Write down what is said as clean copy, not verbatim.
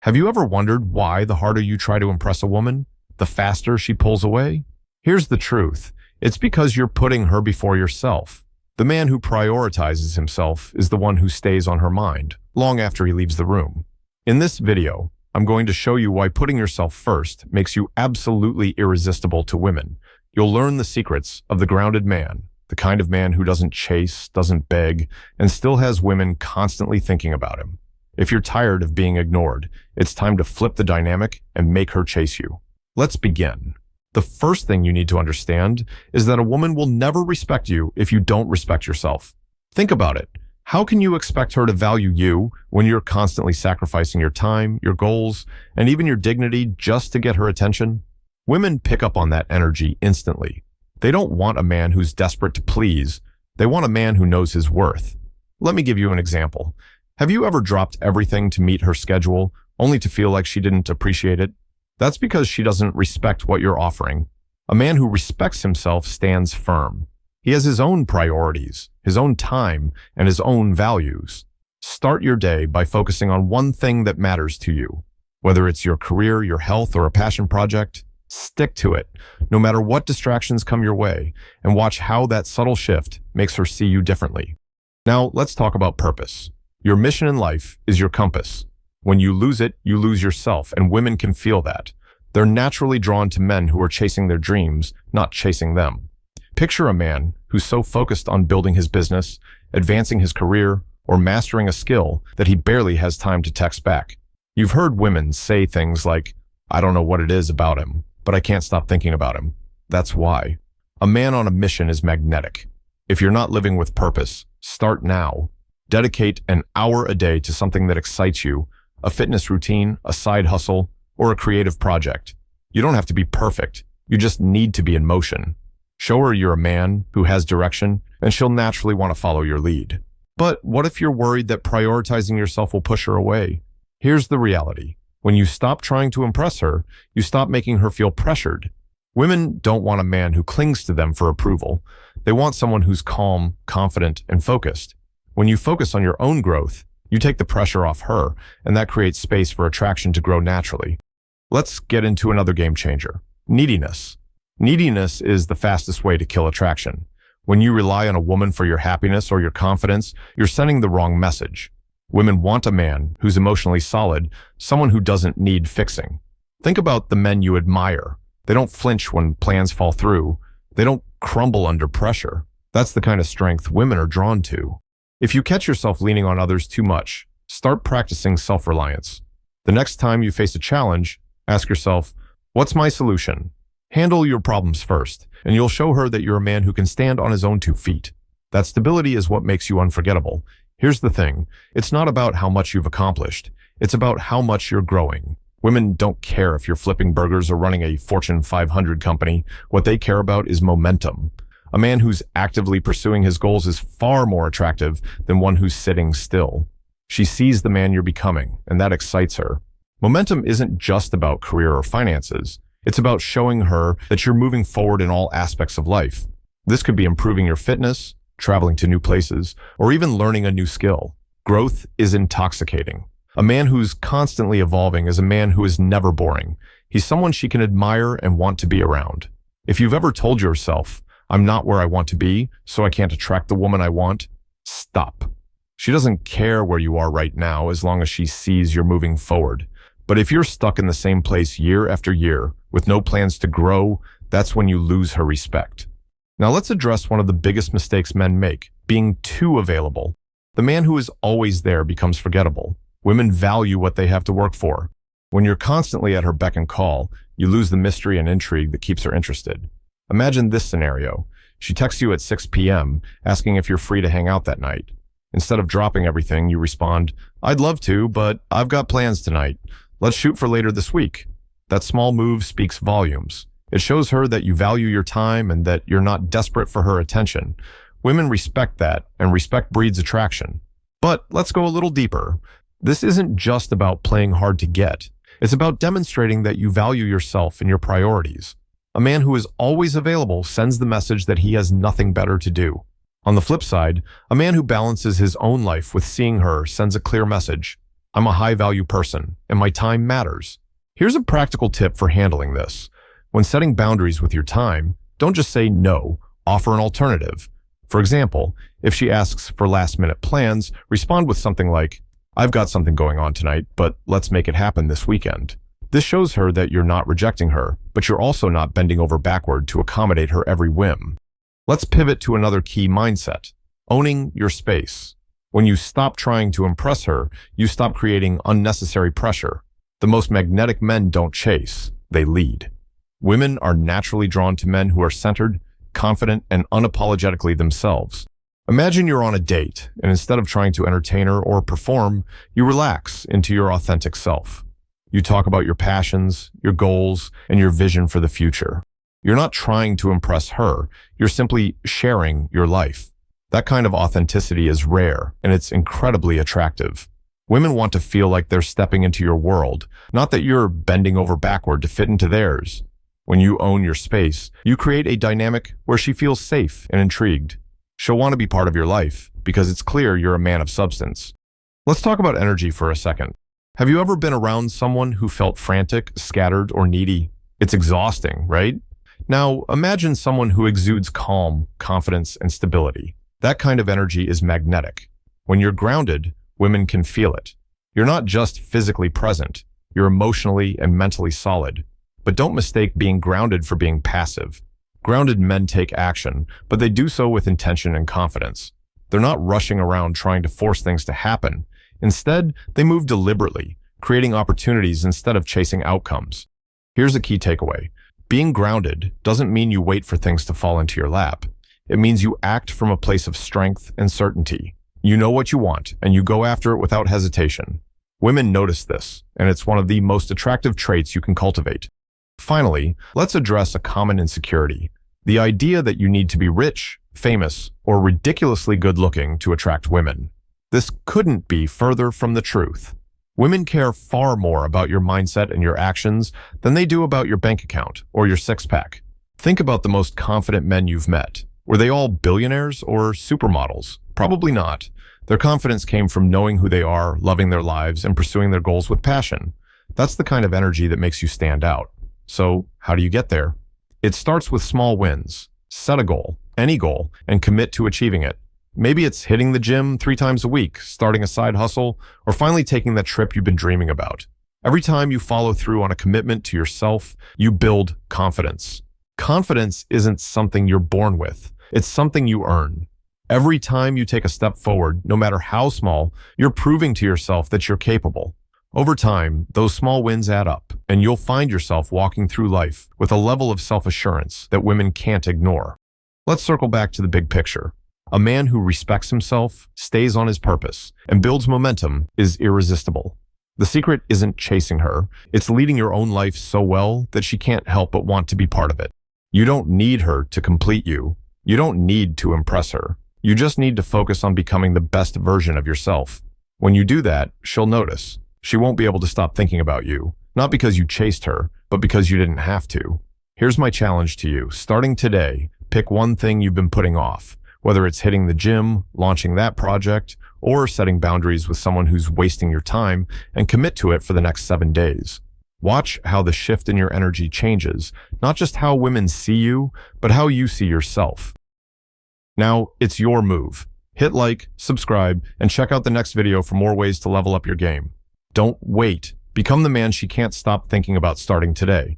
Have you ever wondered why the harder you try to impress a woman, the faster she pulls away? Here's the truth. It's because you're putting her before yourself. The man who prioritizes himself is the one who stays on her mind, long after he leaves the room. In this video, I'm going to show you why putting yourself first makes you absolutely irresistible to women. You'll learn the secrets of the grounded man, the kind of man who doesn't chase, doesn't beg, and still has women constantly thinking about him. If you're tired of being ignored, it's time to flip the dynamic and make her chase you. Let's begin. The first thing you need to understand is that a woman will never respect you if you don't respect yourself. Think about it. How can you expect her to value you when you're constantly sacrificing your time, your goals, and even your dignity just to get her attention? Women pick up on that energy instantly. They don't want a man who's desperate to please. They want a man who knows his worth. Let me give you an example. Have you ever dropped everything to meet her schedule, only to feel like she didn't appreciate it? That's because she doesn't respect what you're offering. A man who respects himself stands firm. He has his own priorities, his own time, and his own values. Start your day by focusing on one thing that matters to you. Whether it's your career, your health, or a passion project, stick to it, no matter what distractions come your way, and watch how that subtle shift makes her see you differently. Now, let's talk about purpose. Your mission in life is your compass. When you lose it, you lose yourself, and women can feel that. They're naturally drawn to men who are chasing their dreams, not chasing them. Picture a man who's so focused on building his business, advancing his career, or mastering a skill that he barely has time to text back. You've heard women say things like, "I don't know what it is about him, but I can't stop thinking about him." That's why. A man on a mission is magnetic. If you're not living with purpose, start now. Dedicate an hour a day to something that excites you, a fitness routine, a side hustle, or a creative project. You don't have to be perfect. You just need to be in motion. Show her you're a man who has direction, and she'll naturally want to follow your lead. But what if you're worried that prioritizing yourself will push her away? Here's the reality. When you stop trying to impress her, you stop making her feel pressured. Women don't want a man who clings to them for approval. They want someone who's calm, confident, and focused. When you focus on your own growth, you take the pressure off her, and that creates space for attraction to grow naturally. Let's get into another game changer: neediness. Neediness is the fastest way to kill attraction. When you rely on a woman for your happiness or your confidence, you're sending the wrong message. Women want a man who's emotionally solid, someone who doesn't need fixing. Think about the men you admire. They don't flinch when plans fall through. They don't crumble under pressure. That's the kind of strength women are drawn to. If you catch yourself leaning on others too much, start practicing self-reliance. The next time you face a challenge, ask yourself, what's my solution? Handle your problems first, and you'll show her that you're a man who can stand on his own 2 feet. That stability is what makes you unforgettable. Here's the thing. It's not about how much you've accomplished. It's about how much you're growing. Women don't care if you're flipping burgers or running a Fortune 500 company. What they care about is momentum. A man who's actively pursuing his goals is far more attractive than one who's sitting still. She sees the man you're becoming, and that excites her. Momentum isn't just about career or finances. It's about showing her that you're moving forward in all aspects of life. This could be improving your fitness, traveling to new places, or even learning a new skill. Growth is intoxicating. A man who's constantly evolving is a man who is never boring. He's someone she can admire and want to be around. If you've ever told yourself, "I'm not where I want to be, so I can't attract the woman I want," stop. She doesn't care where you are right now as long as she sees you're moving forward. But if you're stuck in the same place year after year with no plans to grow, that's when you lose her respect. Now let's address one of the biggest mistakes men make: being too available. The man who is always there becomes forgettable. Women value what they have to work for. When you're constantly at her beck and call, you lose the mystery and intrigue that keeps her interested. Imagine this scenario. She texts you at 6 p.m. asking if you're free to hang out that night. Instead of dropping everything, you respond, "I'd love to, but I've got plans tonight. Let's shoot for later this week." That small move speaks volumes. It shows her that you value your time and that you're not desperate for her attention. Women respect that, and respect breeds attraction. But let's go a little deeper. This isn't just about playing hard to get. It's about demonstrating that you value yourself and your priorities. A man who is always available sends the message that he has nothing better to do. On the flip side, a man who balances his own life with seeing her sends a clear message. I'm a high-value person, and my time matters. Here's a practical tip for handling this. When setting boundaries with your time, don't just say no, offer an alternative. For example, if she asks for last-minute plans, respond with something like, "I've got something going on tonight, but let's make it happen this weekend." This shows her that you're not rejecting her, but you're also not bending over backward to accommodate her every whim. Let's pivot to another key mindset: owning your space. When you stop trying to impress her, you stop creating unnecessary pressure. The most magnetic men don't chase, they lead. Women are naturally drawn to men who are centered, confident, and unapologetically themselves. Imagine you're on a date, and instead of trying to entertain her or perform, you relax into your authentic self. You talk about your passions, your goals, and your vision for the future. You're not trying to impress her, you're simply sharing your life. That kind of authenticity is rare, and it's incredibly attractive. Women want to feel like they're stepping into your world, not that you're bending over backward to fit into theirs. When you own your space, you create a dynamic where she feels safe and intrigued. She'll want to be part of your life because it's clear you're a man of substance. Let's talk about energy for a second. Have you ever been around someone who felt frantic, scattered, or needy? It's exhausting, right? Now, imagine someone who exudes calm, confidence, and stability. That kind of energy is magnetic. When you're grounded, women can feel it. You're not just physically present, you're emotionally and mentally solid. But don't mistake being grounded for being passive. Grounded men take action, but they do so with intention and confidence. They're not rushing around trying to force things to happen. Instead, they move deliberately, creating opportunities instead of chasing outcomes. Here's a key takeaway. Being grounded doesn't mean you wait for things to fall into your lap. It means you act from a place of strength and certainty. You know what you want, and you go after it without hesitation. Women notice this, and it's one of the most attractive traits you can cultivate. Finally, let's address a common insecurity: the idea that you need to be rich, famous, or ridiculously good-looking to attract women. This couldn't be further from the truth. Women care far more about your mindset and your actions than they do about your bank account or your six-pack. Think about the most confident men you've met. Were they all billionaires or supermodels? Probably not. Their confidence came from knowing who they are, loving their lives, and pursuing their goals with passion. That's the kind of energy that makes you stand out. So, how do you get there? It starts with small wins. Set a goal, any goal, and commit to achieving it. Maybe it's hitting the gym 3 times a week, starting a side hustle, or finally taking that trip you've been dreaming about. Every time you follow through on a commitment to yourself, you build confidence. Confidence isn't something you're born with. It's something you earn. Every time you take a step forward, no matter how small, you're proving to yourself that you're capable. Over time, those small wins add up, and you'll find yourself walking through life with a level of self-assurance that women can't ignore. Let's circle back to the big picture. A man who respects himself, stays on his purpose, and builds momentum is irresistible. The secret isn't chasing her, it's leading your own life so well that she can't help but want to be part of it. You don't need her to complete you. You don't need to impress her. You just need to focus on becoming the best version of yourself. When you do that, she'll notice. She won't be able to stop thinking about you, not because you chased her, but because you didn't have to. Here's my challenge to you. Starting today, pick one thing you've been putting off, whether it's hitting the gym, launching that project, or setting boundaries with someone who's wasting your time, and commit to it for the next 7 days. Watch how the shift in your energy changes, not just how women see you, but how you see yourself. Now, it's your move. Hit like, subscribe, and check out the next video for more ways to level up your game. Don't wait. Become the man she can't stop thinking about starting today.